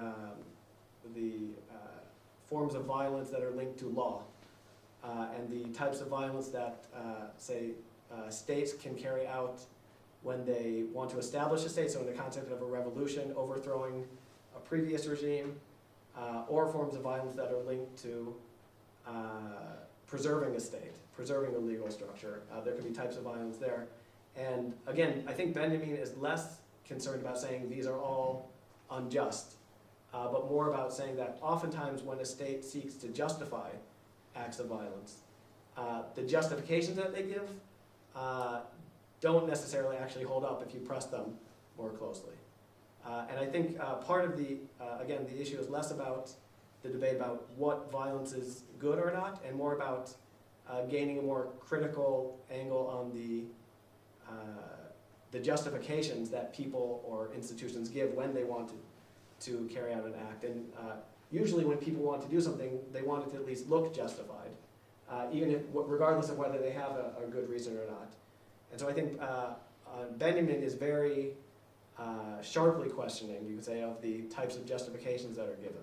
forms of violence that are linked to law, and the types of violence that, states can carry out when they want to establish a state, so in the context of a revolution, overthrowing a previous regime, or forms of violence that are linked to preserving a state, preserving a legal structure. There could be types of violence there. And again, I think Benjamin is less concerned about saying these are all unjust, but more about saying that oftentimes when a state seeks to justify acts of violence, the justifications that they give don't necessarily actually hold up if you press them more closely. And I think part of the issue is less about the debate about what violence is good or not, and more about gaining a more critical angle on the justifications that people or institutions give when they want to carry out an act. And usually when people want to do something, they want it to at least look justified, regardless of whether they have a good reason or not. And so I think Benjamin is very sharply questioning, you could say, of the types of justifications that are given.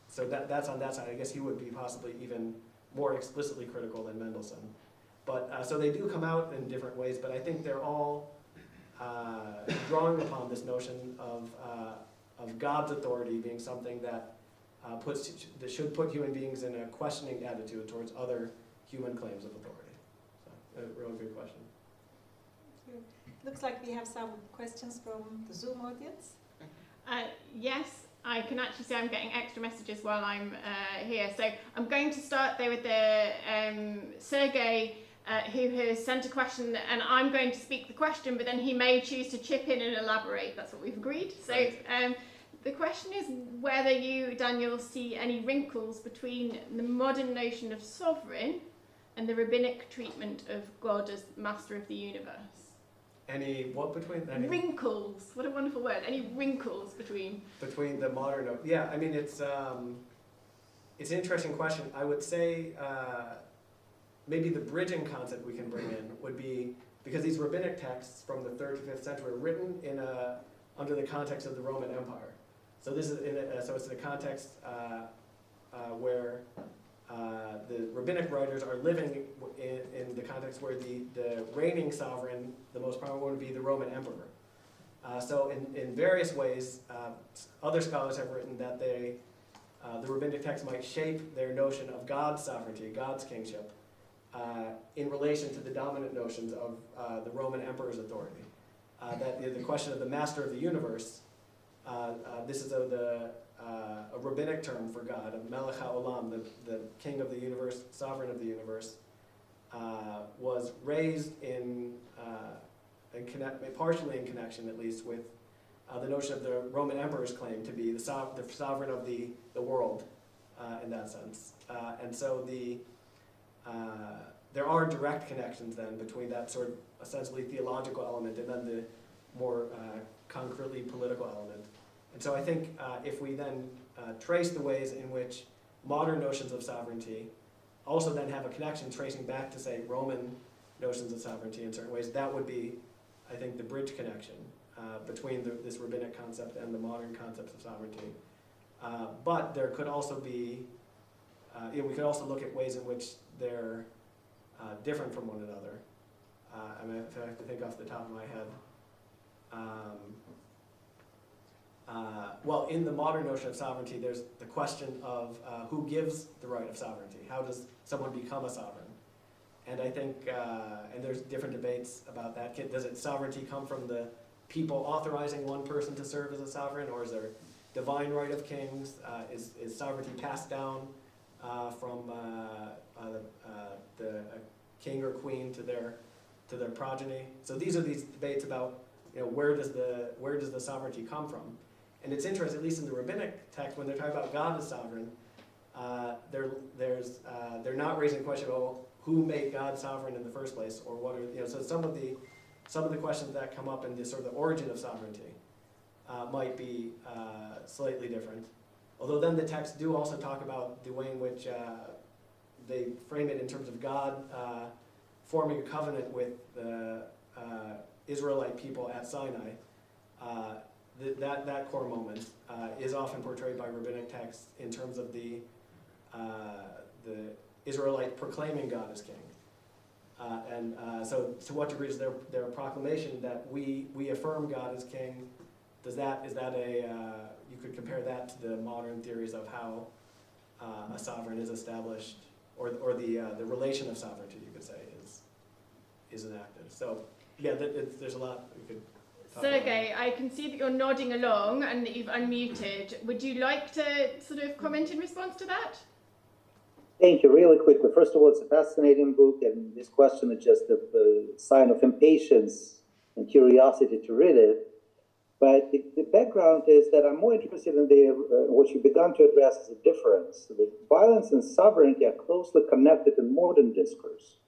So that's on that side. I guess he would be possibly even more explicitly critical than Mendelssohn. But so they do come out in different ways, but I think they're all drawing upon this notion of God's authority being something that should put human beings in a questioning attitude towards other human claims of authority. So, a real good question. Looks like we have some questions from the Zoom audience. Yes, I can actually say I'm getting extra messages while I'm here. So I'm going to start there with Sergey, who has sent a question, and I'm going to speak the question, but then he may choose to chip in and elaborate. That's what we've agreed. So the question is whether you, Daniel, see any wrinkles between the modern notion of sovereign and the rabbinic treatment of God as master of the universe. Any what between? Wrinkles. What a wonderful word. Any wrinkles between the modern? Yeah, I mean it's an interesting question. I would say maybe the bridging concept we can bring in would be, because these rabbinic texts from the 3rd to 5th century are written under the context of the Roman Empire. So this is it's the context where the rabbinic writers are living in the context where the reigning sovereign, the most prominent one, would be the Roman emperor. So in various ways, other scholars have written that the rabbinic text might shape their notion of God's sovereignty, God's kingship, in relation to the dominant notions of the Roman emperor's authority. That the question of the master of the universe, this is a rabbinic term for God, of Melech HaOlam, the king of the universe, sovereign of the universe, was raised partially in connection, at least, with the notion of the Roman emperor's claim to be the sovereign of the world, in that sense. And so there are direct connections then between that sort of essentially theological element and then the more concretely political element. And so I think if we then trace the ways in which modern notions of sovereignty also then have a connection tracing back to, say, Roman notions of sovereignty in certain ways, that would be, I think, the bridge connection between this rabbinic concept and the modern concepts of sovereignty. But there could also be, we could also look at ways in which they're different from one another. I mean, if I have to think off the top of my head. Well, in the modern notion of sovereignty, there's the question of who gives the right of sovereignty. How does someone become a sovereign? And I think, and there's different debates about that. Does sovereignty come from the people authorizing one person to serve as a sovereign, or is there divine right of kings? Is sovereignty passed down from the king or queen to their progeny? So these are these debates about, where does the sovereignty come from? And it's interesting, at least in the rabbinic text, when they're talking about God as sovereign, they're not raising the question of who made God sovereign in the first place, or what are so some of the questions that come up in the sort of the origin of sovereignty might be slightly different. Although then the texts do also talk about the way in which they frame it in terms of God forming a covenant with the Israelite people at Sinai. That core moment is often portrayed by rabbinic texts in terms of the Israelite proclaiming God as king. So to what degree is their proclamation that we affirm God as king? Is that you could compare that to the modern theories of how a sovereign is established, or the relation of sovereignty, you could say, is enacted. So yeah, there's a lot we could talk about. Sergey, I can see that you're nodding along and that you've unmuted. Would you like to sort of comment in response to that? Thank you. Really quickly. First of all, it's a fascinating book, and this question is just a sign of impatience and curiosity to read it. But the background is that I'm more interested in what you began to address as a difference. The violence and sovereignty are closely connected in modern discourse.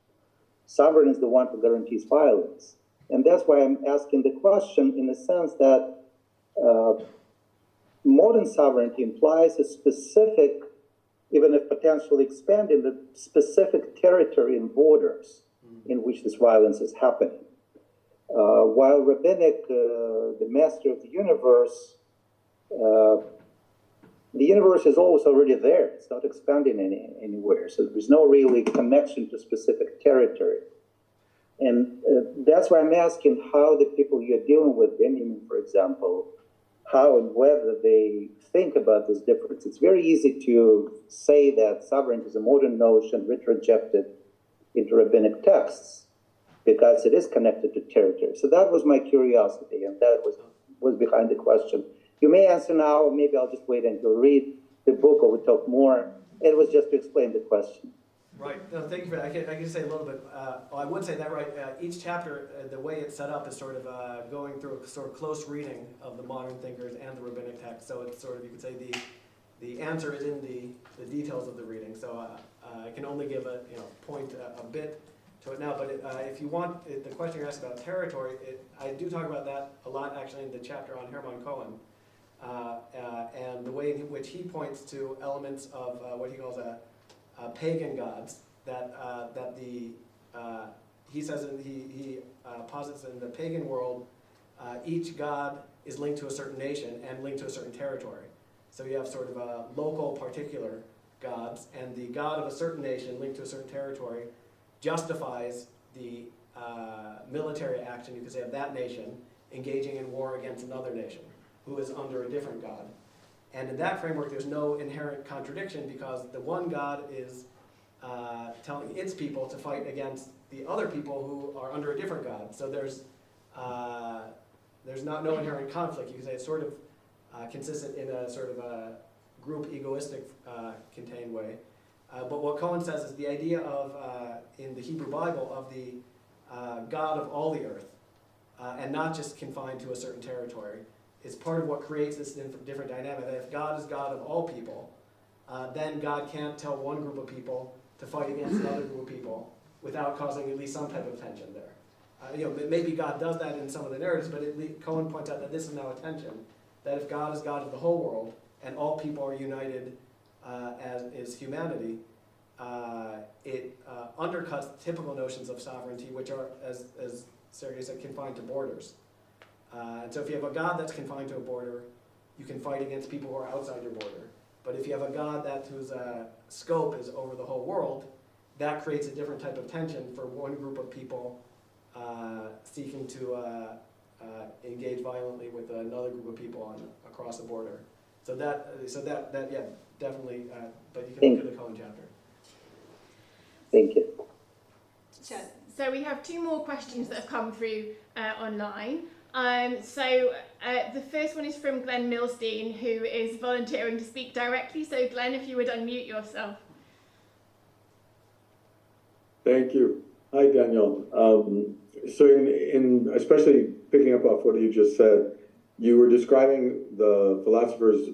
Sovereign is the one who guarantees violence. And that's why I'm asking the question in the sense that modern sovereignty implies a specific, even if potentially expanding, the specific territory and borders in which this violence is happening. While rabbinic, the master of the universe is always already there. It's not expanding anywhere. So there's no really connection to specific territory. And that's why I'm asking how the people you're dealing with, Benjamin, for example, how and whether they think about this difference. It's very easy to say that sovereignty is a modern notion rejected into rabbinic texts, because it is connected to territory. So that was my curiosity, and that was behind the question. You may answer now, or maybe I'll just wait until you read the book, or we talk more. It was just to explain the question. Right. No, thank you for that. I can say a little bit. I would say that, right. Each chapter, the way it's set up is sort of going through a sort of close reading of the modern thinkers and the rabbinic text. So it's sort of, you could say, the answer is in the details of the reading. So I can only give point a bit to it now, but if you want, the question you asked about territory, I do talk about that a lot actually in the chapter on Hermann Cohen, and the way in which he points to elements of what he calls pagan gods, he says he posits in the pagan world, each god is linked to a certain nation and linked to a certain territory. So you have sort of local particular gods, and the god of a certain nation linked to a certain territory justifies the military action, you could say, of that nation engaging in war against another nation who is under a different god. And in that framework, there's no inherent contradiction, because the one god is telling its people to fight against the other people who are under a different god. So there's no inherent conflict. You could say it's sort of consistent in a sort of a group egoistic contained way. But what Cohen says is the idea of, in the Hebrew Bible, of the God of all the earth, and not just confined to a certain territory, is part of what creates this different dynamic. That if God is God of all people, then God can't tell one group of people to fight against another group of people without causing at least some type of tension there. Maybe God does that in some of the narratives, but Cohen points out that this is now a tension, that if God is God of the whole world and all people are united as is humanity, it undercuts typical notions of sovereignty, which are, as Sergei said, confined to borders. And so if you have a God that's confined to a border, you can fight against people who are outside your border. But if you have a God whose scope is over the whole world, that creates a different type of tension for one group of people seeking to engage violently with another group of people across the border. So that yeah, definitely. But you can look at the Cohen chapter. Thank you. So we have two more questions that have come through online. The first one is from Glenn Milstein, who is volunteering to speak directly. So Glenn, if you would unmute yourself. Thank you. Hi, Daniel. So in especially picking up off what you just said, you were describing the philosopher's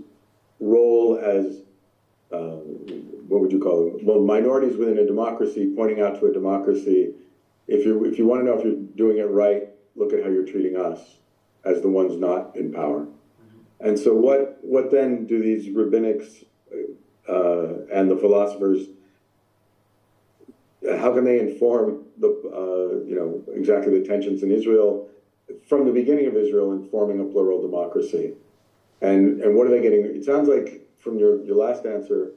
role as what would you call them? Well, minorities within a democracy, pointing out to a democracy, if you want to know if you're doing it right, look at how you're treating us as the ones not in power. And so what then do these rabbinics and the philosophers, how can they inform the, exactly the tensions in Israel from the beginning of Israel in forming a plural democracy? And what are they getting? It sounds like from your last answer,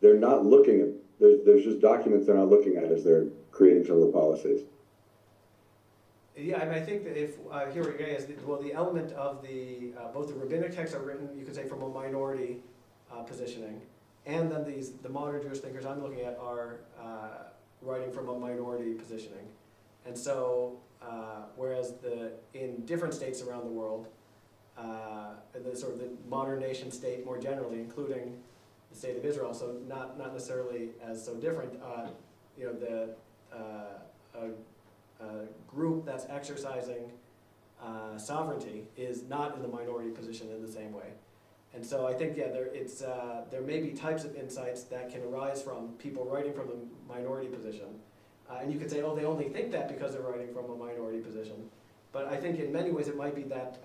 they're not looking at, there's just documents they're not looking at as they're creating some of the policies. Yeah, I think that if, here again is, the element of the, both the rabbinic texts are written, you could say, from a minority positioning, and then the modern Jewish thinkers I'm looking at are writing from a minority positioning. And so, whereas in different states around the world, the sort of the modern nation state more generally, including the state of Israel, so not necessarily as so different, group that's exercising sovereignty is not in the minority position in the same way. And so I think, there may be types of insights that can arise from people writing from the minority position. And you could say, oh, they only think that because they're writing from a minority position. But I think in many ways it might be that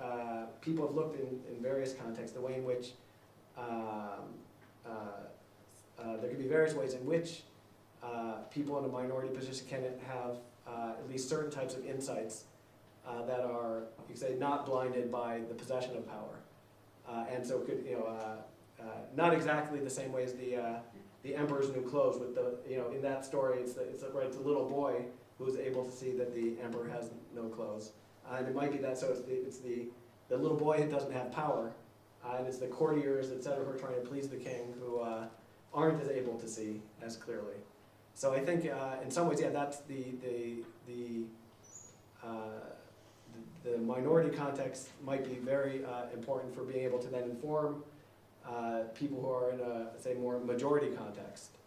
people have looked in various contexts, the way in which there could be various ways in which people in a minority position can have at least certain types of insights that are, you could say, not blinded by the possession of power. And so could, not exactly the same way as the emperor's new clothes with the, in that story, it's the little boy who's able to see that the emperor has no clothes. And it might be that, so it's the little boy who doesn't have power, and it's the courtiers, etc., who are trying to please the king who aren't as able to see as clearly. So I think in some ways, that's the minority context might be very important for being able to then inform people who are in a, say, more majority context,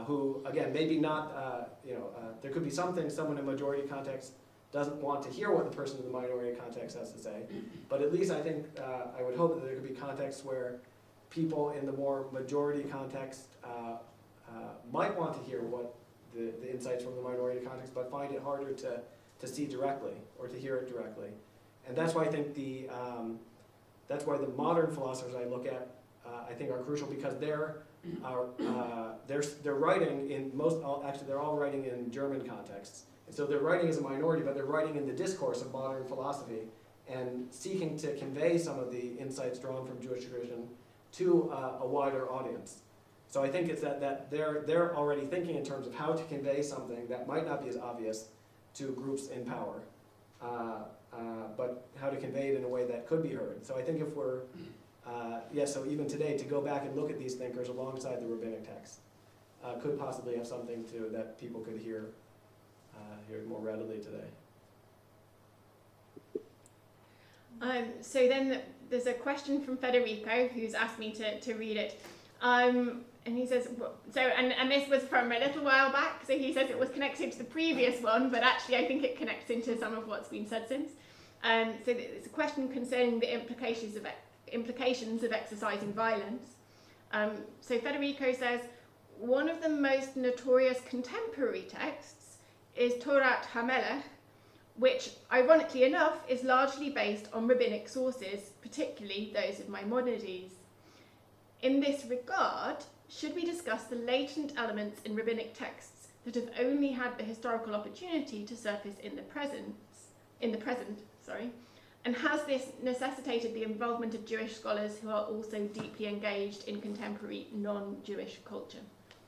who, again, maybe not, there could be some things someone in majority context doesn't want to hear what the person in the minority context has to say, but at least I think, I would hope that there could be contexts where people in the more majority context might want to hear what the insights from the minority context, but find it harder to see directly or to hear it directly. And that's why I think that's why the modern philosophers I look at, I think are crucial, because they're writing in actually they're all writing in German contexts. And so they're writing as a minority, but they're writing in the discourse of modern philosophy and seeking to convey some of the insights drawn from Jewish tradition to a wider audience. So I think it's that they're already thinking in terms of how to convey something that might not be as obvious to groups in power, but how to convey it in a way that could be heard. So I think if we're, so even today, to go back and look at these thinkers alongside the rabbinic text could possibly have something that people could hear more readily today. So then there's a question from Federico who's asked me to read it. And he says, and this was from a little while back, so he says it was connected to the previous one, but actually I think it connects into some of what's been said since. So it's a question concerning the implications of exercising violence. So Federico says, one of the most notorious contemporary texts is Torat HaMelech, which, ironically enough, is largely based on rabbinic sources, particularly those of Maimonides. In this regard, should we discuss the latent elements in rabbinic texts that have only had the historical opportunity to surface in the present, and has this necessitated the involvement of Jewish scholars who are also deeply engaged in contemporary non-Jewish culture?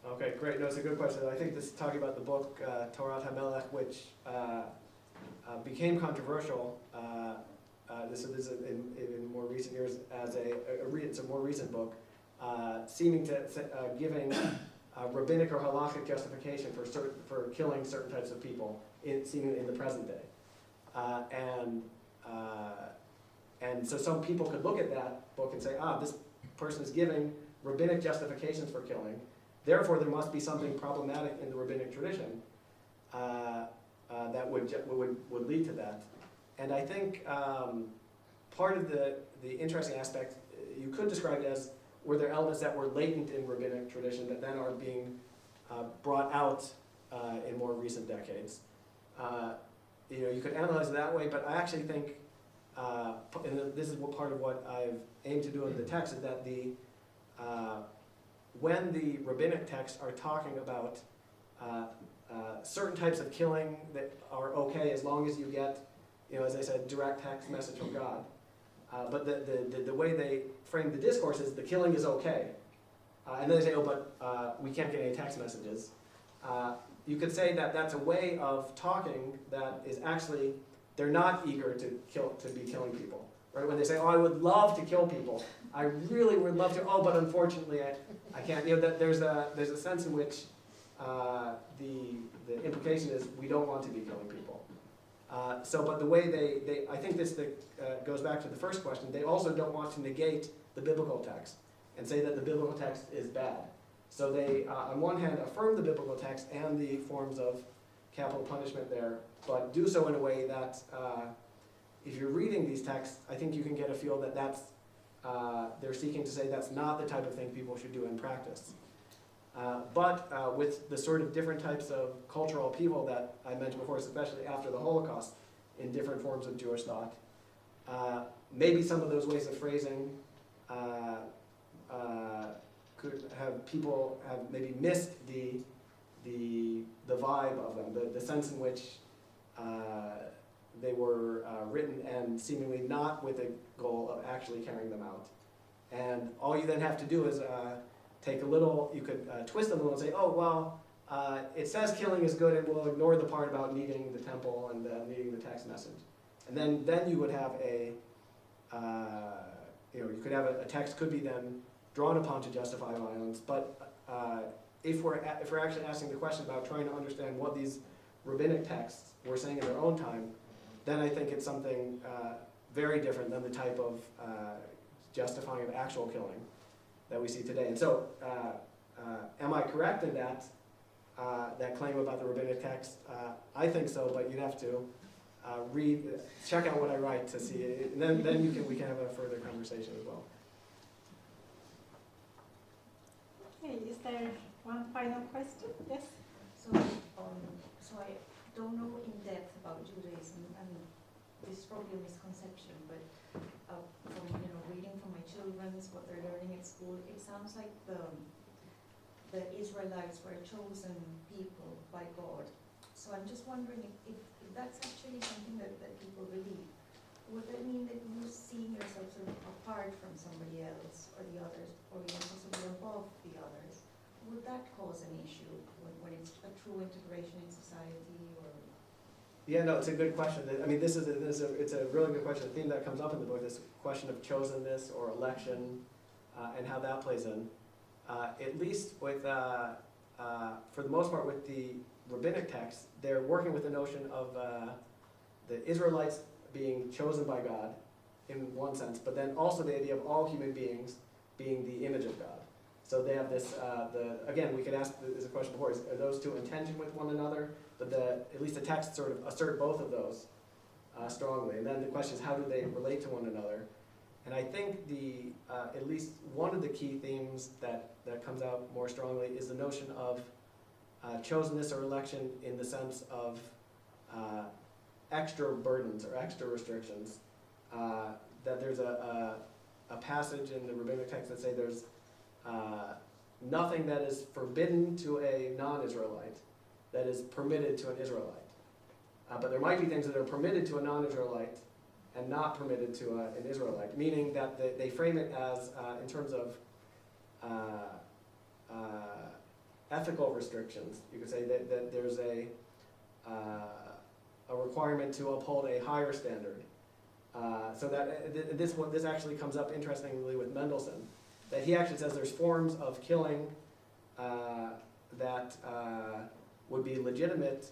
Okay, great. No, it's a good question. I think this is talking about the book Torat HaMelech, which became controversial. This is in more recent years as it's a more recent book, seeming to giving rabbinic or halachic justification for killing certain types of people, seemingly in the present day, and so some people could look at that book and say, this person is giving rabbinic justifications for killing. Therefore, there must be something problematic in the rabbinic tradition that would lead to that. And I think part of the interesting aspect, you could describe it as were there elements that were latent in rabbinic tradition that then are being brought out in more recent decades? You could analyze it that way, but I actually think, and this is part of what I've aimed to do in the text, is that when the rabbinic texts are talking about certain types of killing that are okay as long as you get, as I said, direct text message from God. But the way they frame the discourse is the killing is okay. And then they say, oh, but we can't get any text messages. You could say that that's a way of talking that is actually, they're not eager to be killing people. Right? When they say, oh, I would love to kill people. I really would love to, oh, but unfortunately I can't. There's a sense in which the implication is we don't want to be killing people. But the way they I think this goes back to the first question, they also don't want to negate the biblical text and say that the biblical text is bad. So they, on one hand, affirm the biblical text and the forms of capital punishment there, but do so in a way that, if you're reading these texts, I think you can get a feel that they're seeking to say that's not the type of thing people should do in practice. But with the sort of different types of cultural upheaval that I mentioned before, especially after the Holocaust, in different forms of Jewish thought, maybe some of those ways of phrasing could have people have maybe missed the vibe of them, the sense in which they were written and seemingly not with a goal of actually carrying them out. And all you then have to do is take a little, you could twist them a little and say, oh, well, it says killing is good and we'll ignore the part about needing the temple and needing the text message. And then you would have you could have a text could be then drawn upon to justify violence, but if we're actually asking the question about trying to understand what these rabbinic texts were saying in their own time, then I think it's something very different than the type of justifying of actual killing that we see today. And so, am I correct in that claim about the rabbinic text? I think so, but you'd have to check out what I write to see it, and then we can have a further conversation as well. Okay, is there one final question? Yes? So I don't know in depth about Judaism, and this is probably a misconception, but from reading from my children's what they're learning at school, it sounds like the Israelites were a chosen people by God. So I'm just wondering if that's actually something that people believe. Would that mean that you seeing yourself sort of apart from somebody else or the others, or even possibly above the others? Would that cause an issue when it's a true integration in society? Or Yeah, no, it's a good question. I mean, it's a really good question. The theme that comes up in the book, this question of chosenness or election, and how that plays in. At least with, for the most part, with the rabbinic texts, they're working with the notion of the Israelites being chosen by God in one sense, but then also the idea of all human beings being the image of God. So they have this, again, we could ask this question before, are those two in tension with one another? But at least the texts sort of assert both of those strongly. And then the question is, how do they relate to one another? And I think at least one of the key themes that comes out more strongly is the notion of chosenness or election in the sense of extra burdens or extra restrictions. That there's a passage in the rabbinic text that say there's nothing that is forbidden to a non-Israelite that is permitted to an Israelite. But there might be things that are permitted to a non-Israelite and not permitted to an Israelite, meaning that they frame it as, in terms of ethical restrictions. You could say that there's a requirement to uphold a higher standard. So that this actually comes up interestingly with Mendelssohn, that he actually says there's forms of killing that would be legitimate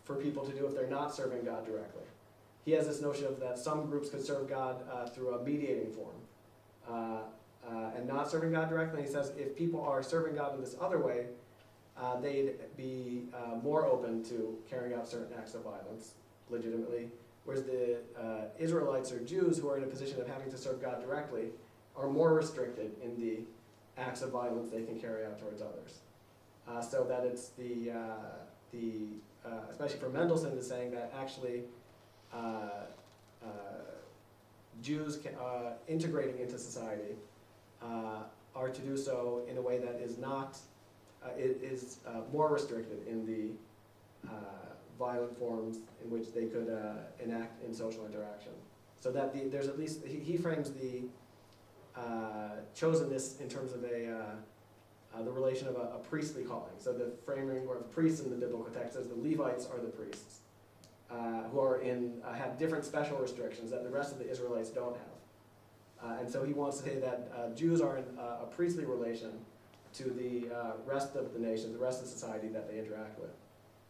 for people to do if they're not serving God directly. He has this notion of that some groups could serve God through a mediating form and not serving God directly. And he says if people are serving God in this other way, they'd be more open to carrying out certain acts of violence legitimately, whereas the Israelites or Jews who are in a position of having to serve God directly are more restricted in the acts of violence they can carry out towards others. So that it's especially for Mendelssohn, is saying that actually Jews integrating into society are to do so in a way that is not, is more restricted in the violent forms in which they could enact in social interaction. So that there's at least, he frames the Chosenness in terms of the relation of a priestly calling. So the framing of priests in the biblical text says the Levites are the priests, who are have different special restrictions that the rest of the Israelites don't have. And so he wants to say that Jews are in a priestly relation to the rest of the nation, the rest of society that they interact with.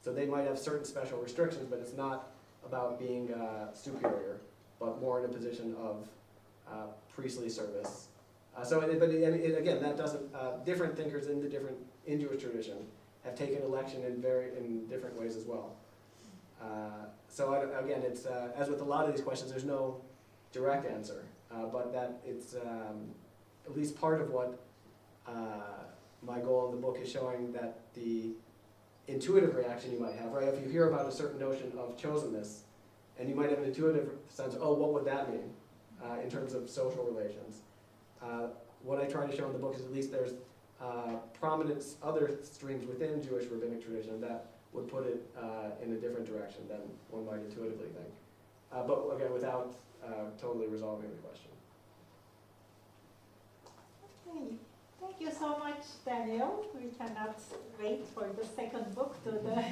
So they might have certain special restrictions, but it's not about being superior, but more in a position of priestly service. Again, that doesn't. Different thinkers in Jewish tradition have taken election in different ways as well. Again, it's as with a lot of these questions, there's no direct answer, but that it's at least part of what my goal in the book is showing, that the intuitive reaction you might have, right? If you hear about a certain notion of chosenness, and you might have an intuitive sense of, oh, what would that mean in terms of social relations? What I try to show in the book is at least there's prominent other streams within Jewish rabbinic tradition that would put it in a different direction than one might intuitively think. But again, without totally resolving the question. Okay. Thank you so much, Daniel. We cannot wait for the second book to the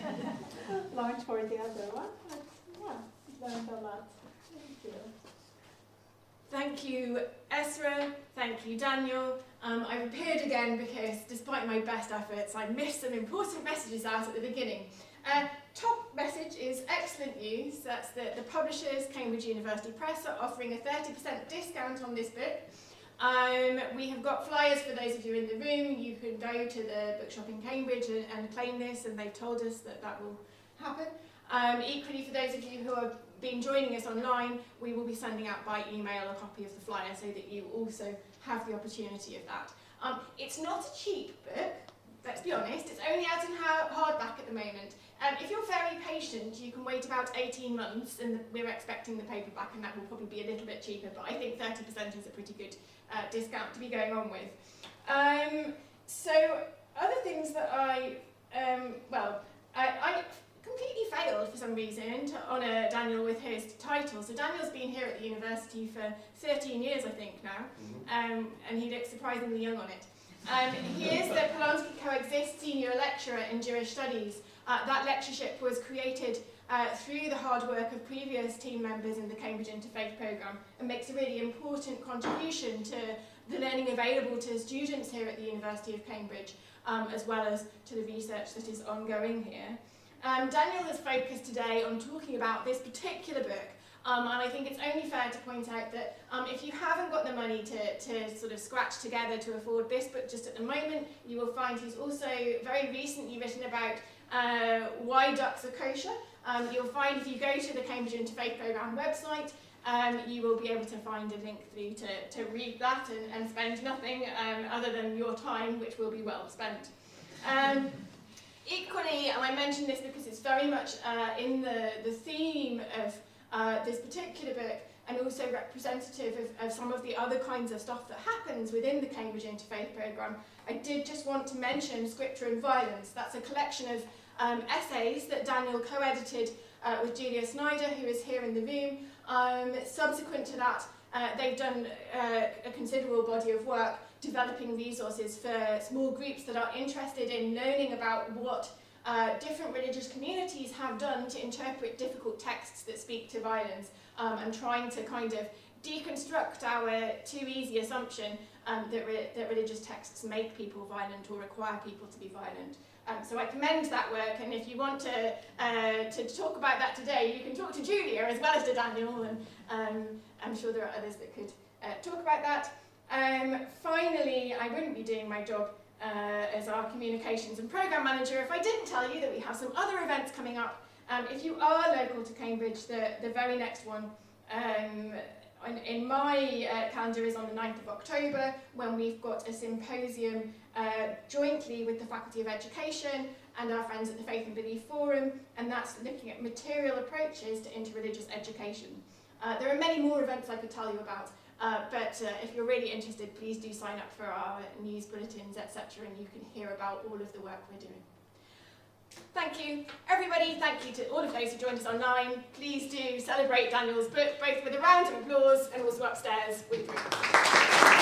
launch for the other one. But yeah, learned a lot. Thank you. Thank you, Esra. Thank you, Daniel. I've appeared again because, despite my best efforts, I missed some important messages out at the beginning. Top message is excellent news. That's the publishers, Cambridge University Press, are offering a 30% discount on this book. We have got flyers for those of you in the room. You can go to the bookshop in Cambridge and claim this, and they've told us that will happen. Equally, for those of you who have been joining us online, we will be sending out by email a copy of the flyer so that you also have the opportunity of that. It's not a cheap book, let's be honest. It's only out in hardback at the moment. If you're very patient, you can wait about 18 months, and we're expecting the paperback, and that will probably be a little bit cheaper, but I think 30% is a pretty good discount to be going on with. So other things that I completely failed for some reason to honour Daniel with his title. So Daniel's been here at the university for 13 years, I think, now, and he looks surprisingly young on it. He is the Polanski Coexist Senior Lecturer in Jewish Studies. That lectureship was created through the hard work of previous team members in the Cambridge Interfaith Programme, and makes a really important contribution to the learning available to students here at the University of Cambridge, as well as to the research that is ongoing here. Daniel has focused today on talking about this particular book, and I think it's only fair to point out that if you haven't got the money to sort of scratch together to afford this book just at the moment, you will find he's also very recently written about why ducks are kosher. You'll find if you go to the Cambridge Interfaith Programme website, you will be able to find a link through to read that and spend nothing other than your time, which will be well spent. Equally, and I mention this because it's very much in the theme of this particular book, and also representative of some of the other kinds of stuff that happens within the Cambridge Interfaith Programme, I did just want to mention Scripture and Violence. That's a collection of essays that Daniel co-edited with Julia Snyder, who is here in the room. Subsequent to that, they've done a considerable body of work developing resources for small groups that are interested in learning about what different religious communities have done to interpret difficult texts that speak to violence, and trying to kind of deconstruct our too easy assumption that religious texts make people violent or require people to be violent. So I commend that work, and if you want to talk about that today, you can talk to Julia as well as to Daniel, and I'm sure there are others that could talk about that. Finally, I wouldn't be doing my job as our communications and programme manager if I didn't tell you that we have some other events coming up. If you are local to Cambridge, the very next one in my calendar is on the 9th of October, when we've got a symposium jointly with the Faculty of Education and our friends at the Faith and Belief Forum, and that's looking at material approaches to interreligious education. There are many more events I could tell you about, but if you're really interested, please do sign up for our news bulletins, etc., and you can hear about all of the work we're doing. Thank you, everybody. Thank you to all of those who joined us online. Please do celebrate Daniel's book, both with a round of applause and also upstairs with drinks.